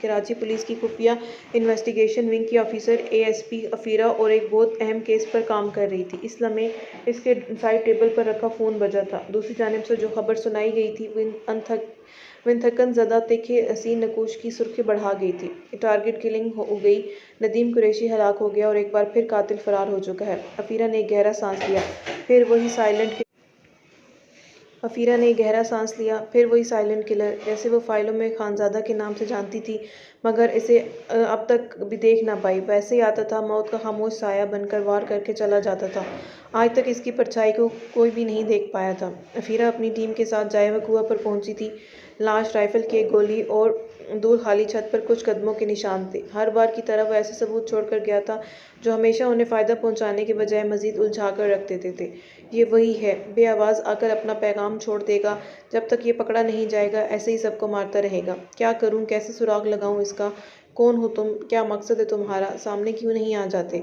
Karachi police کی خفیہ investigation wing کی آفیسر ASP عفیرہ اور ایک بہت اہم کیس پر کام کر رہی تھی۔ اس لمحے اس کے سائڈ ٹیبل پر رکھا فون بجا تھا۔ دوسری جانب سے جو خبر سنائی گئی تھی وہ تھکن زدہ تکھے حسین نقوش کی سرخی بڑھا گئی تھی۔ ٹارگٹ کلنگ ہو گئی، ندیم قریشی ہلاک ہو گیا اور ایک بار پھر قاتل فرار ہو چکا ہے۔ عفیرہ نے ایک گہرا سانس لیا، پھر وہی سائلنٹ کلر، جسے وہ فائلوں میں خانزادہ کے نام سے جانتی تھی مگر اسے اب تک بھی دیکھ نہ پائی، ویسے ہی آتا تھا، موت کا خاموش سایہ بن کر وار کر کے چلا جاتا تھا۔ آج تک اس کی پرچھائی کو کوئی بھی نہیں دیکھ پایا تھا۔ عفیرہ اپنی ٹیم کے ساتھ جائے ہوئے کنواں پر پہنچی تھی۔ لاش، رائفل کی ایک گولی اور دور خالی چھت پر کچھ قدموں کے نشان تھے۔ ہر بار کی طرح وہ ایسے ثبوت چھوڑ کر گیا تھا جو ہمیشہ انہیں فائدہ پہنچانے کے بجائے مزید الجھا کر رکھ دیتے تھے۔ یہ وہی ہے، بے آواز آ کر اپنا پیغام چھوڑ دے گا، جب تک یہ پکڑا نہیں جائے گا ایسے ہی سب کو مارتا رہے گا۔ کیا کروں، کیسے سراغ لگاؤں اس کا؟ کون ہو تم؟ کیا مقصد ہے تمہارا؟ سامنے کیوں نہیں آ جاتے؟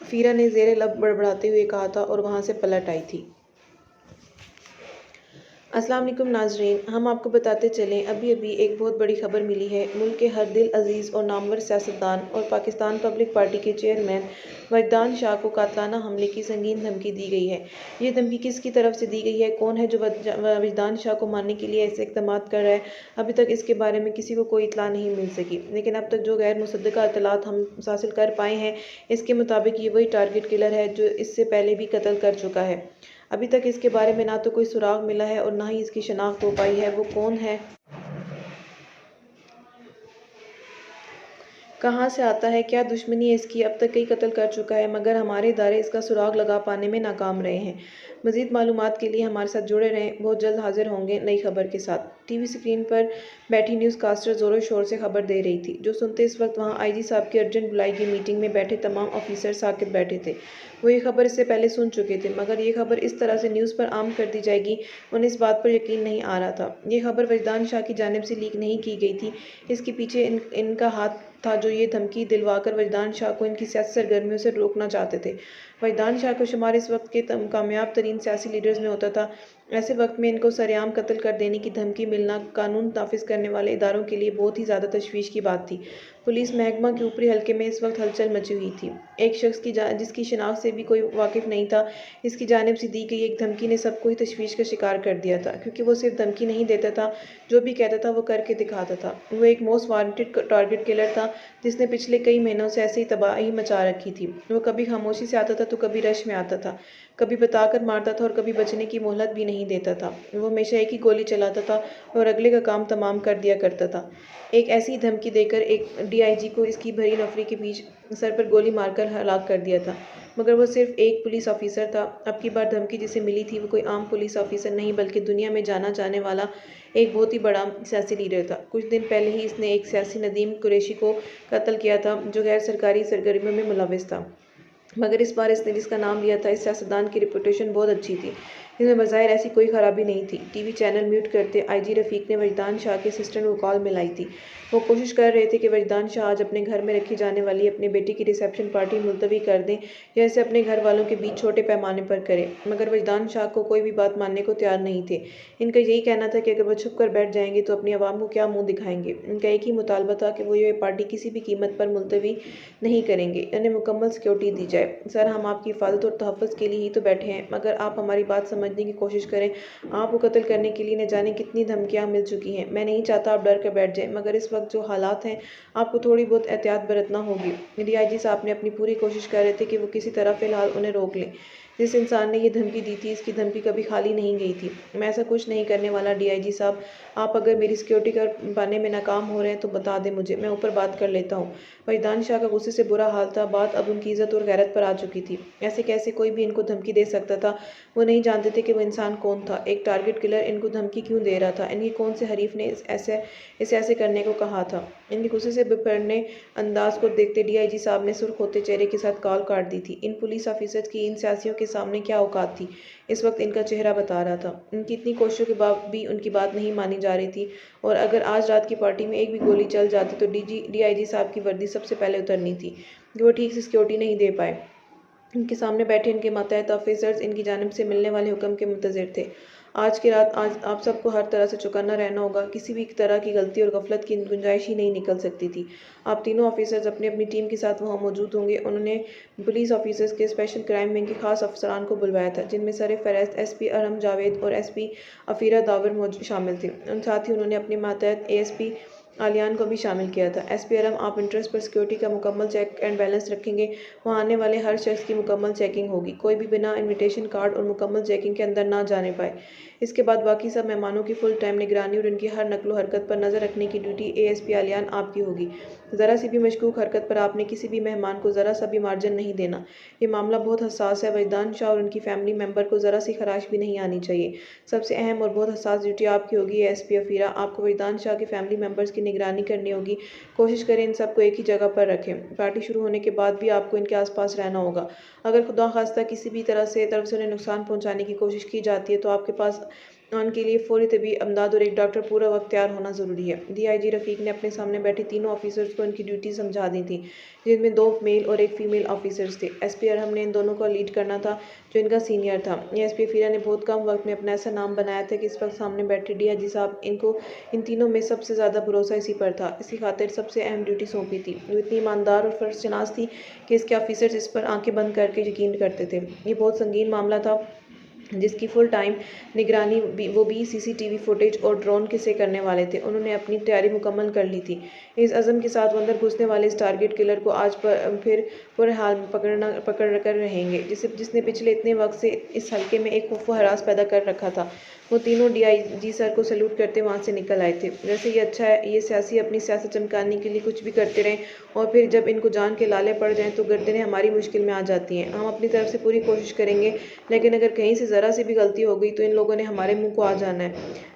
عفیرہ نے زیر لب بڑبڑاتے ہوئے کہا تھا اور وہاں سے پلٹ آئی تھی۔ السلام علیکم ناظرین، ہم آپ کو بتاتے چلیں ابھی ایک بہت بڑی خبر ملی ہے۔ ملک کے ہر دل عزیز اور نامور سیاستدان اور پاکستان پبلک پارٹی کے چیئرمین وجدان شاہ کو قاتلانہ حملے کی سنگین دھمکی دی گئی ہے۔ یہ دھمکی کس کی طرف سے دی گئی ہے؟ کون ہے جو وجدان شاہ کو مارنے کے لیے ایسے اقدامات کر رہا ہے؟ ابھی تک اس کے بارے میں کسی کو کوئی اطلاع نہیں مل سکی، لیکن اب تک جو غیر مصدقہ اطلاعات ہم حاصل کر پائے ہیں اس کے مطابق یہ وہی ٹارگٹ کلر ہے جو اس سے پہلے بھی قتل کر چکا ہے۔ ابھی تک اس کے بارے میں نہ تو کوئی سراغ ملا ہے اور نہ ہی اس کی شناخت ہو پائی ہے۔ وہ کون ہے؟ کہاں سے آتا ہے؟ کیا دشمنی ہے اس کی؟ اب تک کئی قتل کر چکا ہے مگر ہمارے ادارے اس کا سراغ لگا پانے میں ناکام رہے ہیں۔ مزید معلومات کے لیے ہمارے ساتھ جڑے رہیں، بہت جلد حاضر ہوں گے نئی خبر کے ساتھ۔ ٹی وی اسکرین پر بیٹھی نیوز کاسٹر زور و شور سے خبر دے رہی تھی۔ جو سنتے اس وقت وہاں IG صاحب کی ارجنٹ بلائی گئی میٹنگ میں بیٹھے تمام آفیسر ساکت بیٹھے تھے۔ وہ یہ خبر اس سے پہلے سن چکے تھے مگر یہ خبر اس طرح سے نیوز پر عام کر دی جائے گی انہیں اس بات پر یقین نہیں آ رہا تھا۔ یہ خبر وجدان شاہ کی جانب سے لیک نہیں کی گئی تھی، اس کے پیچھے ان کا ہاتھ تھا جو یہ دھمکی دلوا کر وجدان شاہ کو ان کی سیاسی سرگرمیوں سے روکنا چاہتے تھے۔ وجدان شاہ کا شمار اس وقت کے کامیاب ترین سیاسی لیڈرز میں ہوتا تھا۔ ایسے وقت میں ان کو سرعام قتل کر دینے کی دھمکی ملنا قانون نافذ کرنے والے اداروں کے لیے بہت ہی زیادہ تشویش کی بات تھی۔ پولیس محکمہ کے اوپری حلقے میں اس وقت ہلچل مچی ہوئی تھی۔ ایک شخص جس کی شناخت سے بھی کوئی واقف نہیں تھا، اس کی جانب سے دی گئی ایک دھمکی نے سب کو ہی تشویش کا شکار کر دیا تھا، کیونکہ وہ صرف دھمکی نہیں دیتا تھا، جو بھی کہتا تھا وہ کر کے دکھاتا تھا۔ وہ ایک موسٹ وانٹڈ ٹارگٹ کلر تھا جس نے پچھلے کئی مہینوں سے ایسے ہی تباہی مچا رکھی تھی۔ وہ کبھی خاموشی سے آتا تھا تو کبھی رش میں آتا تھا، کبھی بتا کر مارتا تھا اور کبھی بچنے کی مہلت بھی نہیں دیتا تھا۔ وہ ہمیشہ ایک ہی گولی چلاتا تھا اور اگلے کا کام تمام کر دیا کرتا تھا۔ ایک ایسی دھمکی دے کر ایک DIG کو اس کی بھری نفری کے بیچ سر پر گولی مار کر ہلاک کر دیا تھا، مگر وہ صرف ایک پولیس آفیسر تھا۔ اب کی بار دھمکی جسے ملی تھی وہ کوئی عام پولیس آفیسر نہیں بلکہ دنیا میں جانا جانے والا ایک بہت ہی بڑا سیاسی لیڈر تھا۔ کچھ دن پہلے ہی اس نے ایک سیاسی ندیم قریشی کو قتل کیا تھا جو غیر سرکاری سرگرمیوں میں ملوث تھا، مگر اس بار اس نے جس کا نام لیا تھا اس سیاستدان کی ریپوٹیشن بہت اچھی تھی، اس میں بظاہر ایسی کوئی خرابی نہیں تھی۔ ٹی وی چینل میوٹ کرتے IG رفیق نے وجدان شاہ کے اسسٹنٹ کو کال ملائی تھی۔ وہ کوشش کر رہے تھے کہ وجدان شاہ آج اپنے گھر میں رکھی جانے والی اپنے بیٹے کی ریسیپشن پارٹی ملتوی کر دیں یا اسے اپنے گھر والوں کے بیچ چھوٹے پیمانے پر کریں، مگر وجدان شاہ کو کوئی بھی بات ماننے کو تیار نہیں تھے۔ ان کا یہی کہنا تھا کہ اگر وہ چھپ کر بیٹھ جائیں گے تو اپنی عوام کو کیا منہ دکھائیں گے۔ ان کا ایک ہی مطالبہ تھا کہ وہ یہ پارٹی کسی بھی قیمت پر ملتوی نہیں کریں گے، انہیں مکمل سیکورٹی دی جائے۔ سر، ہم آپ کی حفاظت اور تحفظ کے لیے ہی تو بیٹھے ہیں، مگر آپ ہماری بات سمجھنے کی کوشش کریں۔ آپ کو قتل کرنے کے لیے نہ جانے کتنی دھمکیاں مل چکی ہیں۔ میں نہیں چاہتا آپ ڈر کر بیٹھ جائیں، مگر اس وقت جو حالات ہیں آپ کو تھوڑی بہت احتیاط برتنا ہوگی۔ DIG صاحب نے اپنی پوری کوشش کر رہے تھے کہ وہ کسی طرح فی الحال انہیں روک لیں۔ جس انسان نے یہ دھمکی دی تھی اس کی دھمکی کبھی خالی نہیں گئی تھی۔ میں ایسا کچھ نہیں کرنے والا DIG صاحب، آپ اگر میری سیکورٹی کر پانے میں ناکام ہو رہے ہیں تو بتا دیں مجھے، میں اوپر بات کر لیتا ہوں۔ وجدان شاہ کا غصے سے برا حال تھا، بات اب ان کی عزت اور غیرت پر آ چکی تھی۔ ایسے کیسے کوئی بھی ان کو دھمکی دے سکتا تھا؟ وہ نہیں جانتے تھے کہ وہ انسان کون تھا، ایک ٹارگٹ کلر ان کو دھمکی کیوں دے رہا تھا، ان کے کون سے حریف نے اسے ایسے کرنے کو کہا تھا۔ ان کے غصے سے بھرنے انداز کو دیکھتے DIG صاحب نے سرخ ہوتے چہرے کے ساتھ کال کاٹ دی تھی۔ ان پولیس آفیسرز کی ان سیاسیوں کے سامنے کیا اوقات تھی، اس وقت ان کا چہرہ بتا رہا تھا۔ ان کی اتنی کوششوں کے بعد بھی ان کی بات نہیں مانی جا رہی تھی، اور اگر آج رات کی پارٹی میں ایک بھی گولی چل جاتی تو DIG صاحب کی وردی سب سے پہلے اترنی تھی کہ وہ ٹھیک سے سیکورٹی نہیں دے پائے۔ ان کے سامنے بیٹھے ان کے ماتحت آفیسرز ان کی جانب سے ملنے والے حکم کے منتظر تھے۔ آج کی رات آپ سب کو ہر طرح سے چوکنا رہنا ہوگا، کسی بھی طرح کی غلطی اور غفلت کی گنجائش ہی نہیں نکل سکتی تھی۔ آپ تینوں آفیسرز اپنی اپنی ٹیم کے ساتھ وہاں موجود ہوں گے۔ انہوں نے پولیس آفیسرز کے اسپیشل کرائم ونگ کے خاص افسران کو بلوایا تھا، جن میں سرفہرست ایس پی ارحم جاوید اور ایس پی عفیرہ داور شامل تھے۔ ساتھ ہی انہوں نے اپنے ماتحت اے ایس پی عالیان کو بھی شامل کیا تھا۔ ایس پی ارحم، آپ انٹرسٹ پر سیکورٹی کا مکمل چیک اینڈ بیلنس رکھیں گے۔ وہاں آنے والے ہر شخص کی مکمل چیکنگ ہوگی، کوئی بھی بنا انویٹیشن کارڈ اور مکمل چیکنگ کے اندر نہ جانے پائے۔ اس کے بعد باقی سب مہمانوں کی فل ٹائم نگرانی اور ان کی ہر نقل و حرکت پر نظر رکھنے کی ڈیوٹی اے ایس پی عالیان آپ کی ہوگی۔ ذرا سی بھی مشکوک حرکت پر آپ نے کسی بھی مہمان کو ذرا سا بھی مارجن نہیں دینا۔ یہ معاملہ بہت حساس ہے، وجدان شاہ اور ان کی فیملی ممبر کو ذرا سی خراش بھی نہیں آنی چاہیے۔ سب سے اہم اور بہت حساس ڈیوٹی آپ کی ہوگی ایس پی عفیرہ، آپ کو وجدان شاہ کے فیملی ممبرز کی نگرانی کرنی ہوگی۔ کوشش کریں ان سب کو ایک ہی جگہ پر رکھیں۔ پارٹی شروع ہونے کے بعد بھی آپ کو ان کے آس پاس رہنا ہوگا۔ اگر خدا خواستہ کسی بھی طرف سے انہیں نقصان پہنچانے کی کوشش کی جاتی ہے تو آپ کے پاس ان کے لیے فوری طبی امداد اور ایک ڈاکٹر پورا وقت تیار ہونا ضروری ہے۔ ڈی آئی جی رفیق نے اپنے سامنے بیٹھے تینوں آفیسرز کو ان کی ڈیوٹی سمجھا دی تھی، جن میں 2 میل اور 1 فیمیل آفیسرز تھے۔ ایس پی ارحم نے ان دونوں کو لیڈ کرنا تھا جو ان کا سینئر تھا۔ ایس پی عفیرہ نے بہت کم وقت میں اپنا ایسا نام بنایا تھا کہ اس وقت سامنے بیٹھے ڈی آئی جی صاحب ان تینوں میں سب سے زیادہ بھروسہ اسی پر تھا، اسی خاطر سب سے اہم ڈیوٹی سونپی تھی۔ وہ اتنی ایماندار اور فرض شناس تھی کہ اس کے آفیسرز اس پر آنکھیں بند کر کے یقین کرتے تھے۔ یہ بہت سنگین معاملہ تھا جس کی فل ٹائم نگرانی وہ بھی سی سی ٹی وی فوٹیج اور ڈرون سے کرنے والے تھے۔ انہوں نے اپنی تیاری مکمل کر لی تھی۔ اس عزم کے ساتھ وہ اندر گھسنے والے اس ٹارگٹ کلر کو آج پھر پورے حال میں پکڑ کر رہیں گے، جس نے پچھلے اتنے وقت سے اس حلقے میں ایک خوف و ہراس پیدا کر رکھا تھا۔ وہ تینوں ڈی آئی جی سر کو سیلوٹ کرتے وہاں سے نکل آئے تھے۔ ویسے یہ اچھا ہے، یہ سیاسی اپنی سیاست چمکانے کے لیے کچھ بھی کرتے رہیں اور پھر جب ان کو جان کے لالے پڑ جائیں تو گردنیں ہماری مشکل میں آ جاتی ہیں۔ ہم اپنی طرف سے پوری کوشش کریں گے، لیکن اگر کہیں سے ذرا سی بھی غلطی ہو گئی تو ان لوگوں نے ہمارے منہ کو آ جانا ہے۔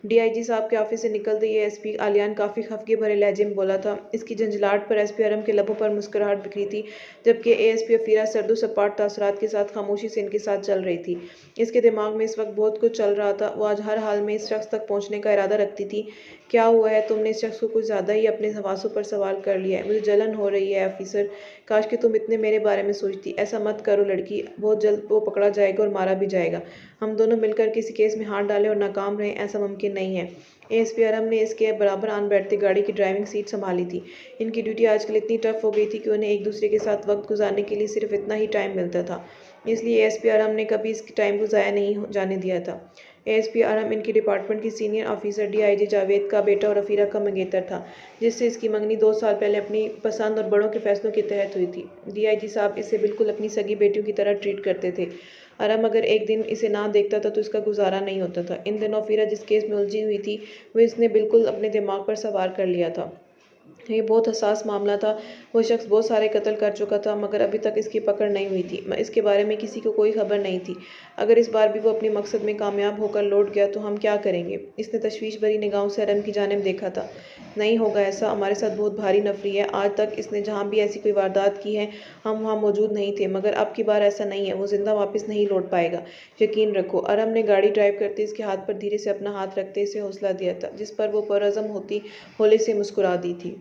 ڈی آئی جی صاحب کے آفس سے نکلتے ہی ایس پی عالیان کافی خفگی بھرے لہجے میں بولا تھا۔ اس کی جھنجھلاہٹ پر ایس پی ارحم کے لبوں پر مسکراہٹ بکھری تھی، جبکہ اے ایس پی عفیرہ سرد و سپاٹ تاثرات کے ساتھ خاموشی سے ان کے ساتھ چل رہی تھی۔ اس کے دماغ میں اس وقت بہت کچھ چل رہا تھا۔ وہ آج ہر حال میں اس شخص تک پہنچنے کا ارادہ رکھتی تھی۔ کیا ہوا ہے؟ تم نے اس شخص کو کچھ زیادہ ہی اپنے حواسوں پر سوار کر لیا ہے۔ مجھے جلن ہو رہی ہے آفیسر، کاش کہ تم اتنے میرے بارے میں سوچتی۔ ایسا مت کرو لڑکی، بہت جلد وہ پکڑا جائے گا اور مارا بھی جائے گا۔ ہم دونوں مل کر کسی کیس میں ہاتھ ڈالیں اور ناکام رہیں، ایسا ممکن نہیں ہے۔ اے ایس پی ارحم نے اس کے برابر آن بیٹھتے گاڑی کی ڈرائیونگ سیٹ سنبھالی تھی۔ ان کی ڈیوٹی آج کل اتنی ٹف ہو گئی تھی کہ انہیں ایک دوسرے کے ساتھ وقت گزارنے کے لیے صرف اتنا ہی ٹائم ملتا تھا، اس لیے اے ایس پی ارحم نے کبھی اس ٹائم کو ضائع نہیں جانے دیا تھا۔ اے ایس پی ارحم ان کی ڈپارٹمنٹ کی سینئر آفیسر ڈی آئی جی جاوید کا بیٹا اور عفیرہ کا منگیتر تھا، جس سے اس کی منگنی 2 سال پہلے اپنی پسند اور بڑوں کے فیصلوں کے تحت ہوئی تھی۔ ڈی آئی جی صاحب اسے بالکل اپنی سگی بیٹیوں کی طرح ٹریٹ کرتے تھے۔ ارحم اگر ایک دن اسے نہ دیکھتا تھا تو اس کا گزارا نہیں ہوتا تھا۔ ان دنوں عفیرہ جس کیس میں الجھی ہوئی تھی وہ اس نے بالکل اپنے دماغ پر سوار کر لیا تھا۔ یہ بہت حساس معاملہ تھا۔ وہ شخص بہت سارے قتل کر چکا تھا، مگر ابھی تک اس کی پکڑ نہیں ہوئی تھی۔ اس کے بارے میں کسی کو کوئی خبر نہیں تھی۔ اگر اس بار بھی وہ اپنے مقصد میں کامیاب ہو کر لوٹ گیا تو ہم کیا کریں گے؟ اس نے تشویش بھری نگاہوں سے ارحم کی جانب دیکھا تھا۔ نہیں ہوگا ایسا، ہمارے ساتھ بہت بھاری نفری ہے۔ آج تک اس نے جہاں بھی ایسی کوئی واردات کی ہے ہم وہاں موجود نہیں تھے، مگر اب کی بار ایسا نہیں ہے، وہ زندہ واپس نہیں لوٹ پائے گا، یقین رکھو۔ ارحم نے گاڑی ڈرائیو کرتے اس کے ہاتھ پر دھیرے سے اپنا ہاتھ رکھتے اسے حوصلہ دیا تھا، جس پر وہ پرعزم ہوتی ہولے سے مسکرا دی تھی۔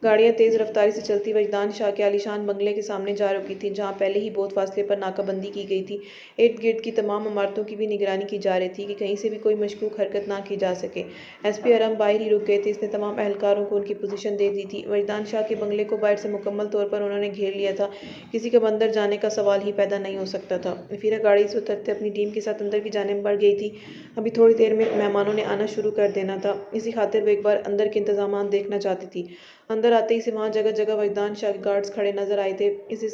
گاڑیاں تیز رفتاری سے چلتی وجدان شاہ کے عالیشان بنگلے کے سامنے جا رکی تھیں، جہاں پہلے ہی بہت فاصلے پر ناکہ بندی کی گئی تھی۔ ارد گرد کی تمام عمارتوں کی بھی نگرانی کی جا رہی تھی کہ کہیں سے بھی کوئی مشکوک حرکت نہ کی جا سکے۔ ایس پی ارحم باہر ہی رک گئے تھے، اس نے تمام اہلکاروں کو ان کی پوزیشن دے دی تھی۔ وجدان شاہ کے بنگلے کو باہر سے مکمل طور پر انہوں نے گھیر لیا تھا، کسی کا اندر جانے کا سوال ہی پیدا نہیں ہو سکتا تھا۔ عفیرہ گاڑی سے اترتے اپنی ٹیم کے ساتھ اندر کی جانب بڑھ گئی تھی۔ ابھی تھوڑی دیر میں مہمانوں نے آنا شروع کر دینا تھا، اسی خاطر وہ ایک بار اندر کے انتظامات دیکھنا چاہتی تھی۔ اندر آتے ہی سے وہاں جگہ جگہ وجدان شاہ کے گارڈز کھڑے نظر آئے تھے۔ اسے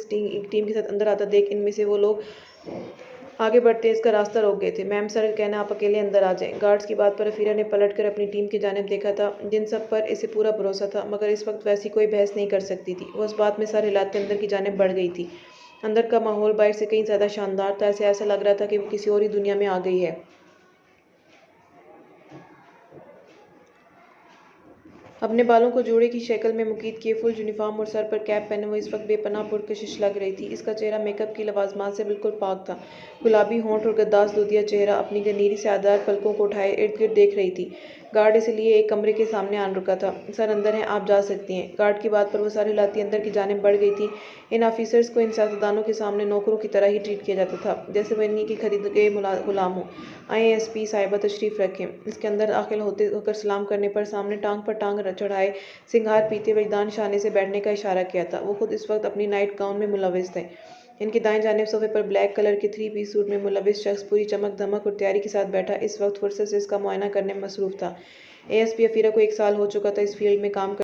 ٹیم کے ساتھ اندر آتا دیکھ ان میں سے وہ لوگ آگے بڑھتے اس کا راستہ روک گئے تھے۔ میم سر کا کہنا آپ اکیلے اندر آ جائیں۔ گارڈز کی بات پر عفیرہ نے پلٹ کر اپنی ٹیم کی جانب دیکھا تھا، جن سب پر اسے پورا بھروسہ تھا، مگر اس وقت ویسی کوئی بحث نہیں کر سکتی تھی۔ وہ اس بات میں سر ہلاتے اندر کی جانب بڑھ گئی تھی۔ اندر کا ماحول باہر سے کہیں زیادہ شاندار تھا، اسے ایسا لگ رہا تھا کہ وہ کسی اور ہی دنیا میں آ گئی ہے۔ اپنے بالوں کو جوڑے کی شکل میں مکید کیے، فل یونیفارم اور سر پر کیپ پہنے وہ اس وقت بے پناہ پرکشش لگ رہی تھی۔ اس کا چہرہ میک اپ کی لوازمات سے بالکل پاک تھا۔ گلابی ہونٹ اور گداز دودھیا چہرہ، اپنی گنیری سایہ دار پلکوں کو اٹھائے ارد گرد دیکھ رہی تھی، گارڈ اسے لیے ایک کمرے کے سامنے آن رکا تھا۔ سر اندر ہیں، آپ جا سکتی ہیں۔ گارڈ کی بات پر وہ سر ہلاتی اندر کی جانب بڑھ گئی تھی۔ ان آفیسرز کو ان سیاستدانوں کے سامنے نوکروں کی طرح ہی ٹریٹ کیا جاتا تھا، جیسے وہ انہی کے خریدے گئے غلام ہوں۔ آئیں ایس پی صاحبہ تشریف رکھیں۔ اس کے اندر داخل ہوتے ہو کر سلام کرنے پر سامنے ٹانگ پر ٹانگ چڑھائے سنگھار پیتے وجدان شانے سے بیٹھنے کا اشارہ کیا تھا۔ وہ خود اس وقت اپنی نائٹ گاؤن میں ملوث تھے۔ ان کے دائیں جانب صوفے پر بلیک کلر کے 3 پیس سوٹ میں ملبوس شخص پوری چمک دمک اور تیاری کے ساتھ بیٹھا اس وقت فرصت سے اس کا معائنہ کرنے میں مصروف تھا۔ اے ایس پی افیرہ کو 1 سال ہو چکا تھا اس فیلڈ میں کام